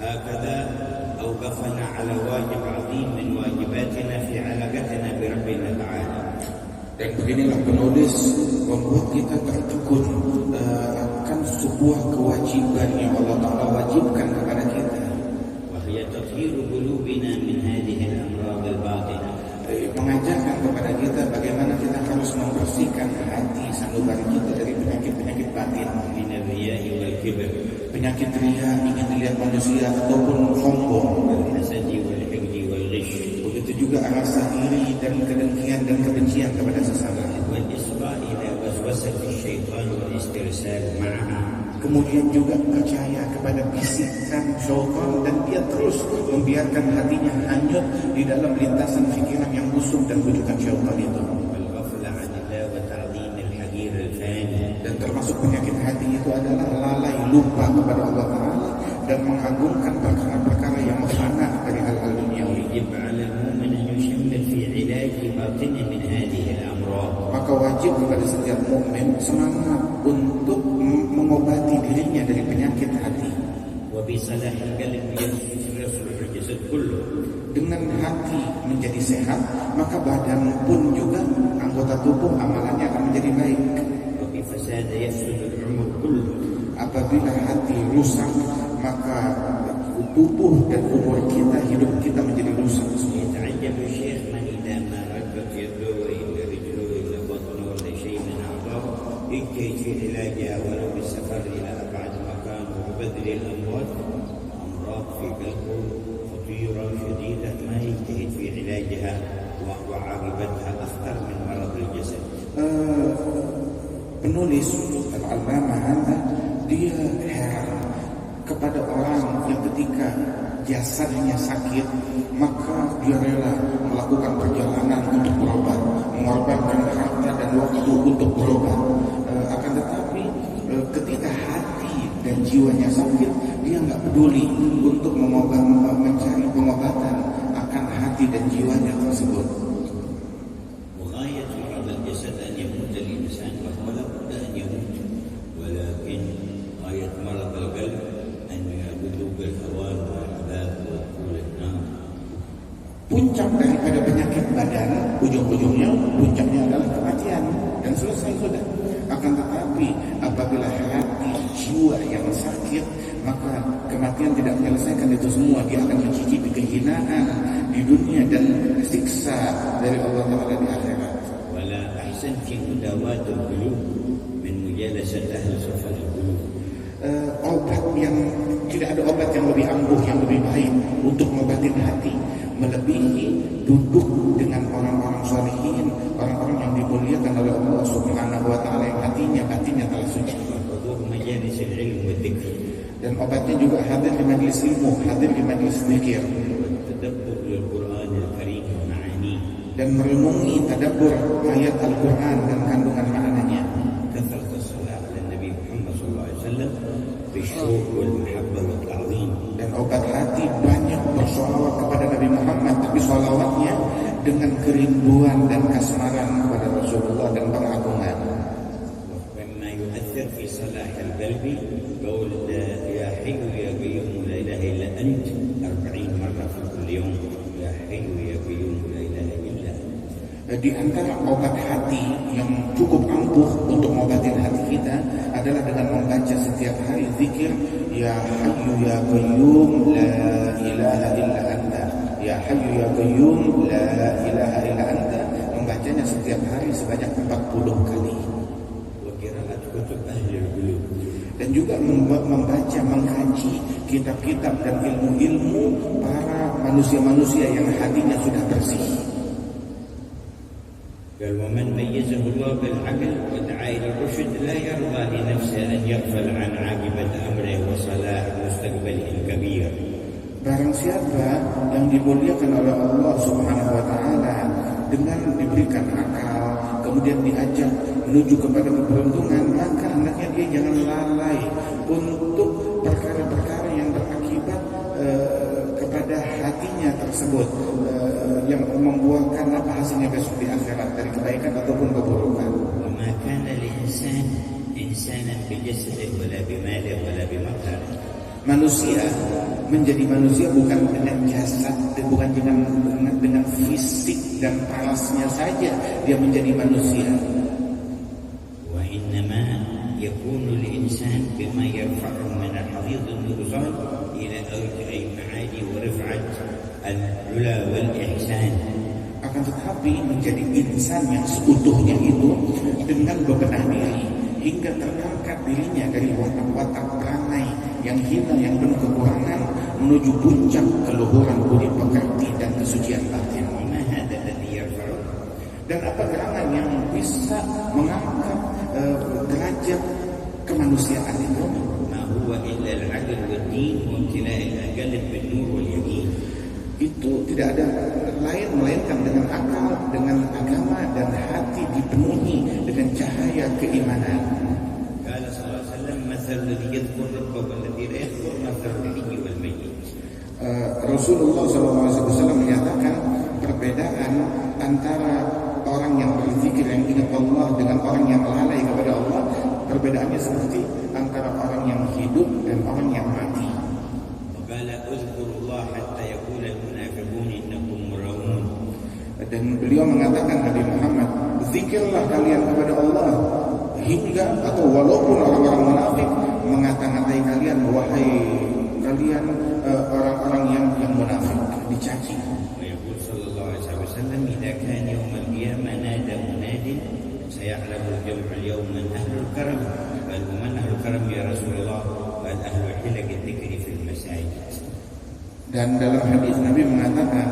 هكذا أوقفنا على واجب عظيم من واجباتنا في علاقتنا بربنا تعالى. Dan beginilah penulis membuat kita tertekun akan sebuah kewajiban yang Allah Ta'ala wajibkan kepada kita, وهي تطهير قلوبنا من هذه الأمراض الباطنة. mengajarkan kepada kita bagaimana kita harus membersihkan hati sanubari kita dari penyakit-penyakit batin, من الرياء والكبر penyakit ria, ingin dilihat manusia ataupun sombong, والحسد والحقد والغش begitu juga rasa iri dan kedengkian dan kebencian kepada sesama, والإصغاء إلى وسوسة الشيطان والاسترسال معها. kemudian juga percaya kepada bisikan syaitan dan dia terus membiarkan hatinya hanyut di dalam lintasan pikiran yang busuk dan bujukan syaitan itu. والغفلة عن الله وتعظيم الحقير الفاني. Dan termasuk penyakit hati itu adalah lalai lupa kepada Allah Ta'ala dan mengagungkan perkara-perkara yang fana dari hal-hal duniawi. يجب على المؤمن أن يشمل في علاج باطنه من هذه الأمراض. Maka wajib kepada setiap mukmin semangat untuk mengobati dirinya dari penyakit hati. وبصلاح القلب يصلح الجسد كله. Dengan hati menjadi sehat, maka badan pun juga anggota tubuh amalannya akan menjadi baik. وبفساد يفسد العمر كله. Apabila hati rusak, maka tubuh dan umur kita, hidup kita menjadi rusak. يتعجب الشيخ من إذا ما ركبت يده إلى رجله إلى بطنه ولا شيء من أعضائه يجتهد في علاجها ولو بالسفر إلى أبعد مكان وببذل الأموال. أمراض في قلبه خطيرة شديدة ما يجتهد في علاجها وعاقبتها أخطر من مرض الجسد. Penulis Al-Allamah Hamzah dia heran kepada orang yang ketika jasadnya sakit maka dia rela melakukan perjalanan untuk berobat, mengorbankan harta dan waktu untuk berobat. Akan tetapi ketika hati dan jiwanya sakit, dia nggak peduli untuk mencari pengobatan akan hati dan jiwanya tersebut. وغاية مرض الجسد أن يموت الإنسان وهو لا بد أن يموت، ولكن غاية مرض القلب أن يذوق الهوان والعذاب ودخول النار. Puncak daripada penyakit badan, ujung-ujungnya puncaknya adalah kematian dan selesai sudah. Akan tetapi apabila hati jiwa yang sakit, maka kematian tidak menyelesaikan itu semua. Dia akan mencicipi kehinaan di dunia dan siksa dari Allah Ta'ala di akhirat. ولا أحسن في مداواة القلوب من مجالسة أهل صفة القلوب. Obat yang tidak ada obat yang lebih ampuh, yang lebih baik untuk mengobatin hati melebihi duduk dengan orang-orang sholihin, orang-orang yang dimuliakan oleh Allah Subhanahu wa Ta'ala yang hatinya telah suci. وحضور مجالس العلم والذكر. Dan obatnya juga hadir di majelis ilmu, hadir di majelis zikir, والتدبر للقرآن الكريم ومعانيه. dan merenungi tadabbur ayat Al-Quran dan kandungan maknanya. كثرة الصلاة على النبي محمد صلى الله عليه وسلم بالشوق والمحبة والتعظيم. Dan obat hati banyak bersolawat kepada Nabi Muhammad, tapi solawatnya dengan kerinduan dan kasmaran kepada Rasulullah dan pengagungan. ومما يؤثر في صلاح القلب قول يا حي يا قيوم لا إله إلا أنت 40 مرة في كل يوم. يا حي يا قيوم لا إله إلا أنت. Di antara obat hati yang cukup ampuh untuk mengobatin hati kita adalah dengan membaca setiap hari zikir Ya Hayyu Ya Qayyum La Ilaha Illa Anta. Ya Hayyu Ya Qayyum La Ilaha Illa Anta, membacanya setiap hari sebanyak 40 kali. وقراءة كتب أهل القلوب. Dan juga membaca, mengkaji kitab-kitab dan ilmu-ilmu para manusia-manusia yang hatinya sudah bersih. قال ومن ميزه الله بالعقل ودعا إلى الرشد لا يرضى لنفسه أن يغفل عن عاقبة أمره وصلاح مستقبله الكبير. Barang siapa yang dimuliakan oleh Allah Subhanahu wa Ta'ala dengan diberikan akal, kemudian diajak menuju kepada keberuntungan, maka hendaknya dia jangan lalai untuk perkara-perkara yang berakibat kepada hatinya tersebut, yang membuahkan apa hasilnya besok di akhirat dari kebaikan ataupun keburukan. وما كان الإنسان إنسانا بجسده ولا بماله ولا بمظهره. Manusia menjadi manusia bukan dengan jasad, bukan dengan fisik dan parasnya saja dia menjadi manusia. وإنما يكون الإنسان بما يرفعه من الحفيظ المرسل إلى أرجع المعالي ورفعة العلا والإحسان. Akan tetapi menjadi insan yang seutuhnya itu dengan bebenah diri hingga terangkat dirinya dari watak-watak perangai yang hina, yang penuh kekurangan menuju puncak keluhuran budi pekerti dan kesucian batin. Dan apa gerangan yang bisa mengangkat derajat kemanusiaan itu? Itu tidak ada lain melainkan dengan akal, dengan agama dan hati dipenuhi dengan cahaya keimanan. Rasulullah SAW menyatakan perbedaan antara orang yang berzikir yang ingat Allah dengan orang yang lalai kepada Allah, perbedaannya seperti antara orang yang hidup dan orang yang mati. Dan beliau mengatakan, Nabi Muhammad, zikirlah kalian kepada Allah hingga atau walaupun orang-orang munafik mengata-ngatai kalian, wahai kalian orang-orang yang munafik, dicaci. ويقول صلى الله عليه وسلم إذا كان يوم القيامة نادى مناد سيعلم الجمع اليوم من أهل الكرم. قال ومن أهل الكرم يا رسول الله؟ قال أهل حلق الذكر في المساجد. Dan dalam hadis Nabi mengatakan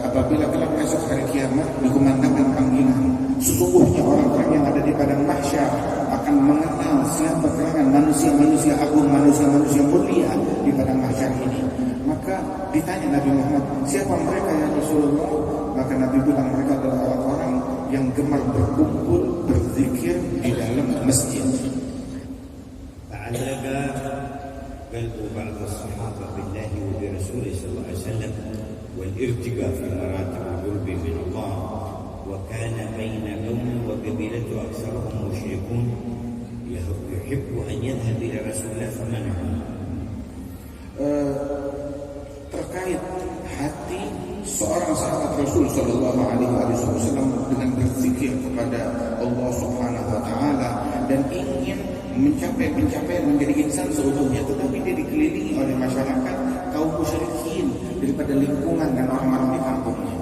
apabila kelak esok hari kiamat dikumandangkan panggilan, sesungguhnya orang-orang yang ada di padang mahsyar akan mengenal siapa kalangan manusia-manusia agung, manusia-manusia mulia di padang mahsyar ini. Maka ditanya Nabi Muhammad, siapa mereka ya Rasulullah? Maka Nabi bilang mereka adalah orang-orang yang gemar berkumpul berzikir di dalam masjid. قلب بعض الصحابة بالله وبرسوله صلى الله عليه وسلم والارتقاء في مراتب القرب من الله، وكان بين قوم وقبيلته أكثرهم مشركون يحب أن يذهب إلى رسول الله فمنعهم. Terkait hati seorang sahabat Rasul Shallallahu Alaihi Wasallam dengan berzikir kepada Allah Subhanahu Wa Taala dan ingin mencapai menjadi insan seutuhnya, tetapi dia dikelilingi oleh masyarakat kaum musyrikin daripada lingkungan dan orang-orang di kampungnya.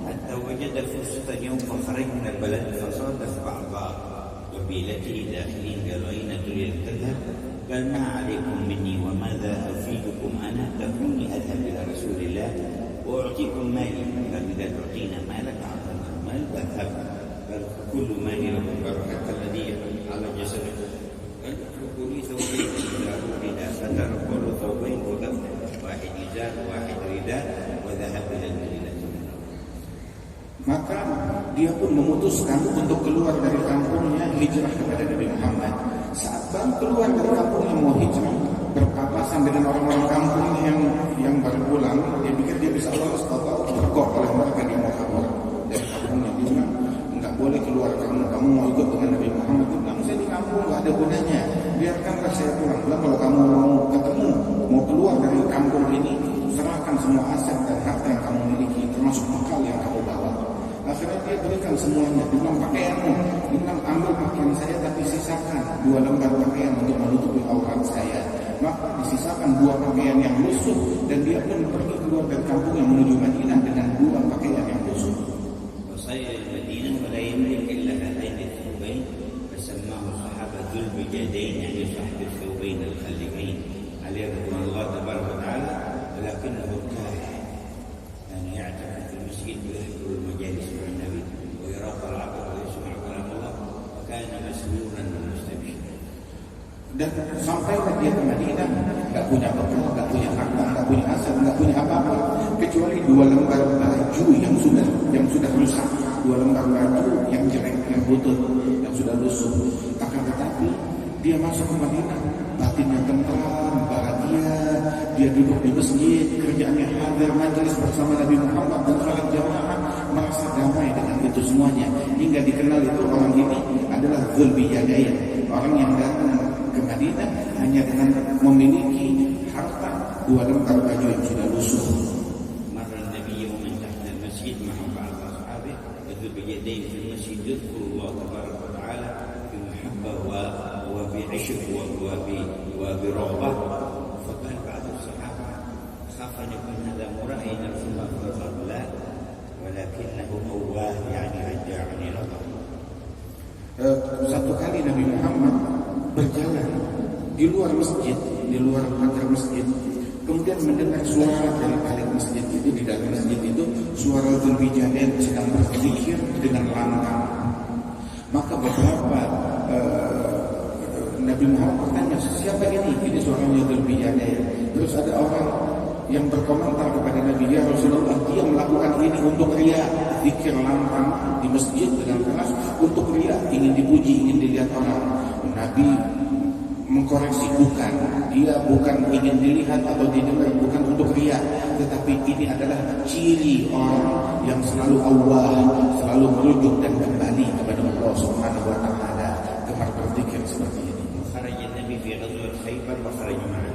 Hatta wajada fursatan yawm fakhraj min al-balad fasadaf ba'dha qabilati dakhilin galaina tulil tadhhab qal ma 'alaykum minni wa madha afidukum ana takuni adhhab ila rasulillah wa u'tikum mali qal idza tu'tina malaka 'atana mal wadhhab qal kullu mali lakum barakat alladhi 'ala jasadika. Kuli ثوبين رداء فتركوا ثوبين وقف واحد إزار واحد رداء وذهب إلى المدينة. Maka dia pun memutuskan untuk keluar dari kampungnya, hijrah kepada Nabi Muhammad. Saat baru keluar dari kampungnya mau hijrah, berpapasan dengan orang-orang kampungnya yang baru pulang, dia pikir dia bisa lolos, atau tergok oleh mereka di kabur dari kampungnya. Dia bilang, enggak boleh keluar kamu mau ikut dengan Nabi Muhammad. Dia bilang, saya di kampung enggak ada gunanya, biarkanlah saya pulang. Bilang, kalau kamu mau ketemu, mau keluar dari kampung ini, serahkan semua aset dan harta yang kamu miliki, termasuk bekal yang kamu bawa. Akhirnya dia berikan semuanya. Dia bilang, pakaianmu, dia bilang, ambil pakaian saya tapi sisakan 2 lembar pakaian untuk menutupi aurat saya. Maka disisakan 2 pakaian yang lusuh, dan dia pun pergi keluar dari kampung yang menuju Madinah dengan 2 pakaian yang lusuh. وصير المدينة ولا يملك إلا هذين الثوبين فسماه الصحابة ذو البجادين، يعني صاحب الثوبين الخليقين عليه رضوان الله تبارك وتعالى، ولكنه ارتاح، كان يعتكف في المسجد ويحضر المجالس مع النبي ويرى العبد ويسمع كلام الله، وكان مسرورا ومستبشرا. Dan sampailah dia ke Madinah, enggak punya bekal, enggak punya harta, enggak punya aset, enggak punya apa-apa kecuali 2 lembar baju yang sudah rusak, 2 lembar baju yang jelek, yang butut, yang sudah lusuh. Akan tetapi dia masuk ke Madinah, batinnya tentram, bahagia. Dia duduk di masjid, kerjaannya hadir majelis bersama Nabi Muhammad dan salat jamaah, merasa damai dengan itu semuanya. Hingga dikenal itu orang ini adalah Dzul Bijadain, orang yang datang ke Madinah hanya dengan memiliki harta dua lembar baju yang sudah lusuh. مر النبي يوما تحت المسجد مع بعض أصحابه يذب بيديه في المسجد يذكر الله تبارك وتعالى بمحبة وبعشق وبرغبة. فقال بعض الصحابة خاف أن يكون هذا مرائي نفس الله فقال لا ولكنه أواه يعني رجاع نظر. Satu kali Nabi Muhammad berjalan di luar masjid, di luar pagar masjid, kemudian mendengar suara dari balik masjid itu, di dalam masjid itu suara Dzulbijadah sedang berzikir dengan lantang. Maka beberapa Nabi Muhammad bertanya, siapa ini? Ini suaranya Dzulbijadah. Terus ada orang yang berkomentar kepada Nabi, ya Rasulullah, dia melakukan ini untuk riya, zikir lantang di masjid dengan keras untuk riya, ingin dipuji, ingin dilihat orang. Nabi mengkoreksi, bukan, dia bukan ingin dilihat atau didengar, bukan untuk riya, tetapi ini adalah ciri orang yang selalu awah, selalu merujuk dan kembali kepada Allah Subhanahu wa taala, gemar berzikir seperti ini. خرج النبي في غزوة خيبر وخرج معه.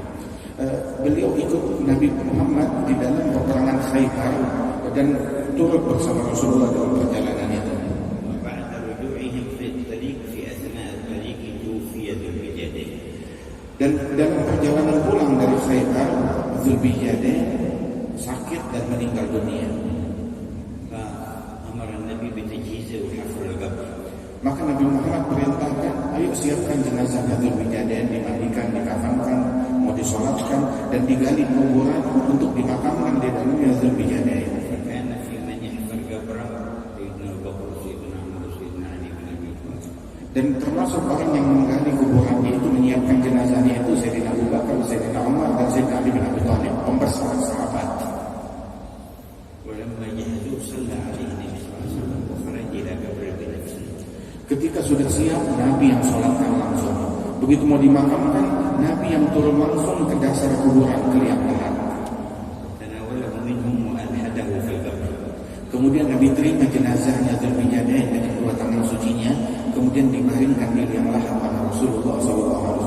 Beliau ikut Nabi Muhammad di dalam peperangan Khaybar dan turut bersama Rasulullah dalam perjalanan itu. وبعد رجوعهم في الطريق في أثناء الطريق توفي ذوالفجاجين. Dan dalam perjalanan pulang dari Khaybar, Dzulbijadah sakit dan meninggal dunia. فأمر النبي بتجهيزه وحفر القبر. Maka Nabi Muhammad perintahkan, ayo siapkan jenazah Dzulbijadah, dimandikan, dikafankan, mau disolatkan dan digali kuburan untuk dimakamkan di dalamnya Dzulbijadah. فكان في من يحفر قبره سيدنا أبو بكر سيدنا عمر سيدنا علي بن أبي طالب. Dan termasuk orang yang menggali kuburannya itu, menyiapkan jenazahnya itu Sayyidina Abu Bakar, Sayyidina Umar dan Sayyidina Ali bin Abi Thalib, pembersahabat. ولما جهزوه صلى عليه النبي صلى الله عليه وسلم وخرج إلى قبره بنفسه. Ketika sudah siap, Nabi yang sholatkan langsung. Begitu mau dimakamkan, Nabi yang turun langsung ke dasar kuburan, ke liang lahat. تناوله منهم وألحده في القبر. Kemudian Nabi terima jenazahnya Dzulbijadah dengan dua tangan sucinya, kemudian dibaringkan di liang lahat oleh Rasulullah SAW.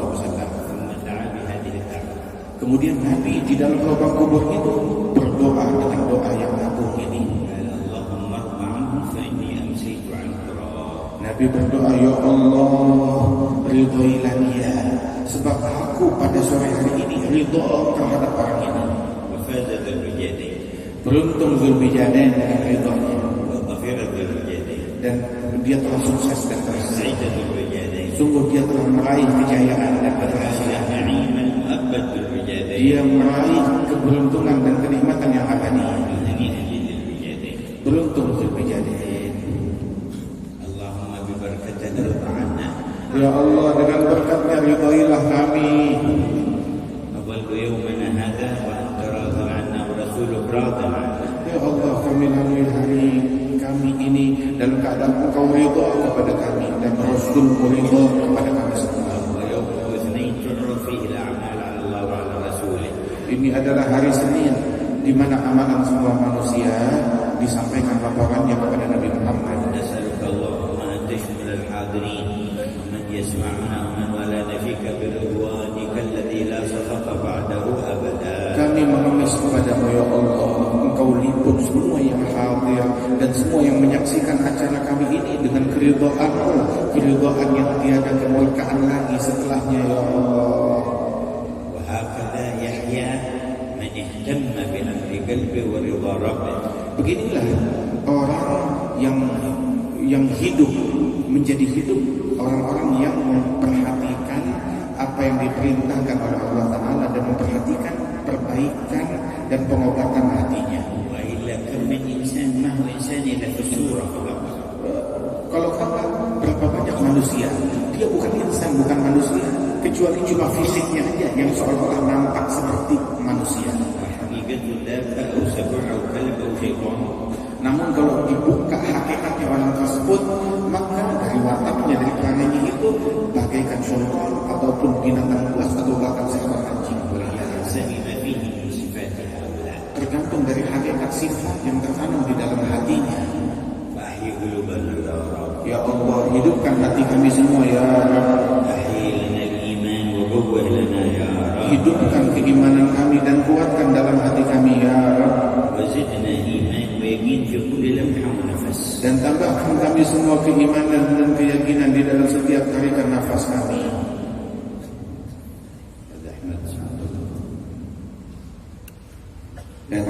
ثم دعا بهذه الدعوة. Kemudian Nabi di dalam lubang kubur itu berdoa dengan doa yang agung ini. قال اللهم ارض عنهم فإني أمسيت عنك راض. Nabi berdoa, ya Allah, ridhoilah dia, sebab aku pada sore hari ini ridho terhadap orang ini. وفاز ذوالفجاجين. Beruntung Dzulbijadah dengan ridhonya, وظفر ذوالفجاجين. dan dia telah sukses dan berhasil. سعيد ذوالفجاجين. Sungguh dia telah meraih kejayaan dan keberhasilan. نعيما مؤبد ذوالفجاجين. Dia meraih keberuntungan dan kenikmatan yang abadi. هنيئا لذوالفجاجين. Beruntung Dzulbijadah. اللهم ببركته ارض عنا. Ya Allah, dengan berkatnya ridhoilah kami. نظل يومنا هذا وأنت راض عنا ورسولك راض عنا. Ya Allah, kami lalui hari kami ini dalam keadaan Engkau ridho kepada kami dan Rasul-Mu ridho kepada kami semua. ويوم الاثنين تعرض فيه الأعمال على الله وعلى رسوله. Ini adalah hari Senin di mana amalan semua manusia disampaikan laporannya kepada Nabi Muhammad. نسألك اللهم أن تشمل الحاضرين ومن يسمعنا ومن ولانا فيك برضوانك الذي لا سخط بعده أبدا. Kami mengemis kepadamu ya Allah, Engkau liput semua yang hadir dan semua yang menyaksikan acara kami ini dengan keridhaan-Mu, keridhaan yang tiada kemurkaan lagi setelahnya ya Allah. وهكذا يحيا من اهتم بأمر قلبه ورضا ربه. Beginilah orang yang hidup, menjadi hidup, orang-orang yang memperhatikan apa yang diperintahkan oleh Allah Ta'ala dan memperhatikan perbaikan dan pengobatan hatinya. وإلا كم من إنسان ما هو إنسان إلا في الصورة فقط. Kalau kata berapa banyak manusia, dia bukan insan, bukan manusia, kecuali cuma fisiknya aja yang seolah-olah nampak seperti manusia. حقيقته دابة أو سبع أو كلب أو شيطان. Namun kalau dibuka hakikatnya orang tersebut, maka dari wataknya, dari perangannya itu bagaikan syaitan ataupun binatang buas atau bahkan seekor anjing. سمع فيه من صفات هؤلاء. Tergantung dari hakikat sifat yang tertanam di dalam hatinya. فأحيي قلوبنا يا رب. Ya Allah, hidupkan hati kami semua ya Rabb. أحيي لنا الإيمان وقوه لنا يا رب. hidupkan keimanan kami dan kuatkan dalam hati kami ya Rabb. وزدنا إيمان ويقين في كل لمحة ونفس. Dan tambahkan kami semua keimanan dan keyakinan di dalam setiap tarikan nafas kami. Dan